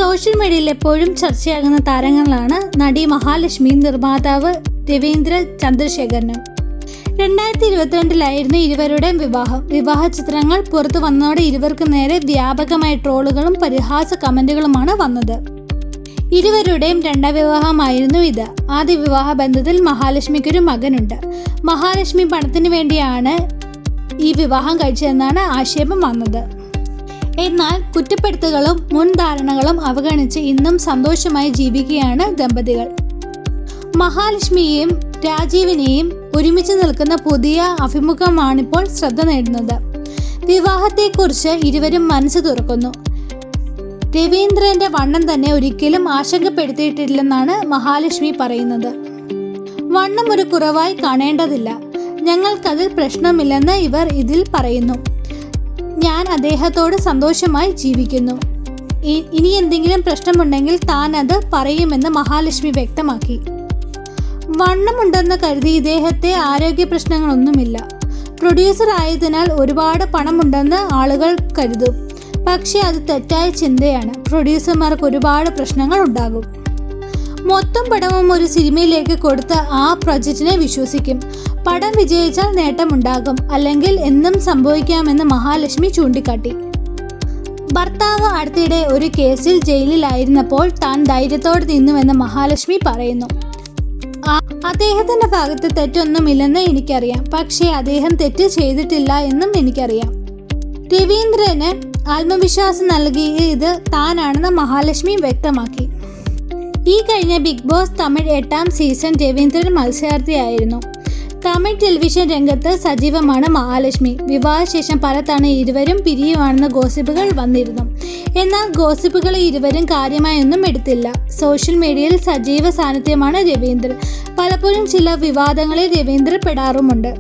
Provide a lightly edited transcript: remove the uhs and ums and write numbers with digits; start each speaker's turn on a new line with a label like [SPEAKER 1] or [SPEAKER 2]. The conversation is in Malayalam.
[SPEAKER 1] സോഷ്യൽ മീഡിയയിൽ എപ്പോഴും ചർച്ചയാകുന്ന താരങ്ങളാണ് നടി മഹാലക്ഷ്മി, നിർമ്മാതാവ് രവീന്ദ്ര ചന്ദ്രശേഖരനും. 2022 ഇരുവരുടെയും വിവാഹ ചിത്രങ്ങൾ പുറത്തു വന്നതോടെ ഇരുവർക്കും നേരെ വ്യാപകമായ ട്രോളുകളും പരിഹാസ കമന്റുകളുമാണ് വന്നത്. ഇരുവരുടെയും രണ്ടാം വിവാഹമായിരുന്നു ഇത്. ആദ്യ വിവാഹ ബന്ധത്തിൽ മഹാലക്ഷ്മിക്കൊരു മകനുണ്ട്. മഹാലക്ഷ്മി പണത്തിന് വേണ്ടിയാണ് ഈ വിവാഹം കഴിച്ചതെന്നാണ് ആക്ഷേപം വന്നത്. എന്നാൽ കുറ്റപ്പെടുത്തലുകളും മുൻധാരണകളും അവഗണിച്ച് ഇന്നും സന്തോഷമായി ജീവിക്കുകയാണ് ദമ്പതികൾ. മഹാലക്ഷ്മിയെയും രാജീവിനെയും ഒരുമിച്ച് നിൽക്കുന്ന പുതിയ അഭിമുഖമാണിപ്പോൾ ശ്രദ്ധ നേടുന്നത്. വിവാഹത്തെക്കുറിച്ച് ഇരുവരും മനസ്സ് തുറക്കുന്നു. രവീന്ദ്രന്റെ വണ്ണം തന്നെ ഒരിക്കലും ആശങ്കപ്പെടുത്തിയിട്ടില്ലെന്നാണ് മഹാലക്ഷ്മി പറയുന്നത്. വണ്ണം ഒരു കുറവായി കാണേണ്ടതില്ല, ഞങ്ങൾക്കതിൽ പ്രശ്നമില്ലെന്ന് ഇവർ ഇതിൽ പറയുന്നു. ഞാൻ അദ്ദേഹത്തോട് സന്തോഷമായി ജീവിക്കുന്നു. ഇനി എന്തെങ്കിലും പ്രശ്നമുണ്ടെങ്കിൽ താൻ അത് പറയുമെന്ന് മഹാലക്ഷ്മി വ്യക്തമാക്കി. വണ്ണമുണ്ടെന്ന് കരുതി ഇദ്ദേഹത്തെ ആരോഗ്യ പ്രശ്നങ്ങളൊന്നുമില്ല. പ്രൊഡ്യൂസർ ആയതിനാൽ ഒരുപാട് പണമുണ്ടെന്ന് ആളുകൾ കരുതും. പക്ഷേ അത് തെറ്റായ ചിന്തയാണ്. പ്രൊഡ്യൂസർമാർക്ക് ഒരുപാട് പ്രശ്നങ്ങൾ ഉണ്ടാകും. മൊത്തം പടവും ഒരു സിനിമയിലേക്ക് കൊടുത്ത് ആ പ്രൊജക്റ്റിനെ വിശ്വസിക്കും. പടം വിജയിച്ചാൽ നേട്ടമുണ്ടാകും, അല്ലെങ്കിൽ എന്നും സംഭവിക്കാമെന്ന് മഹാലക്ഷ്മി ചൂണ്ടിക്കാട്ടി. ഭർത്താവ് അടുത്തിടെ ഒരു കേസിൽ ജയിലിലായിരുന്നപ്പോൾ താൻ ധൈര്യത്തോടെ നിന്നുവെന്ന് മഹാലക്ഷ്മി പറയുന്നു. അദ്ദേഹത്തിന്റെ ഭാഗത്ത് തെറ്റൊന്നുമില്ലെന്ന് എനിക്കറിയാം, പക്ഷേ അദ്ദേഹം തെറ്റ് ചെയ്തിട്ടില്ല എന്നും എനിക്കറിയാം. രവീന്ദ്രന് ആത്മവിശ്വാസം നൽകിയത് താനാണെന്ന് മഹാലക്ഷ്മി വ്യക്തമാക്കി. ഈ കഴിഞ്ഞ ബിഗ് ബോസ് തമിഴ് 8ാം സീസൺ രവീന്ദ്രൻ മത്സരാർത്ഥിയായിരുന്നു. തമിഴ് ടെലിവിഷൻ രംഗത്ത് സജീവമാണ് മഹാലക്ഷ്മി. വിവാഹശേഷം പലതവണ ഇരുവരും പിരിയുവാണെന്ന് ഗോസിപ്പുകൾ വന്നിരുന്നു. എന്നാൽ ഗോസിപ്പുകൾ ഇരുവരും കാര്യമായൊന്നും എടുത്തില്ല. സോഷ്യൽ മീഡിയയിൽ സജീവ സാന്നിധ്യമാണ് രവീന്ദ്രൻ. പലപ്പോഴും ചില വിവാദങ്ങളിൽ രവീന്ദ്രൻ പെടാറുമുണ്ട്.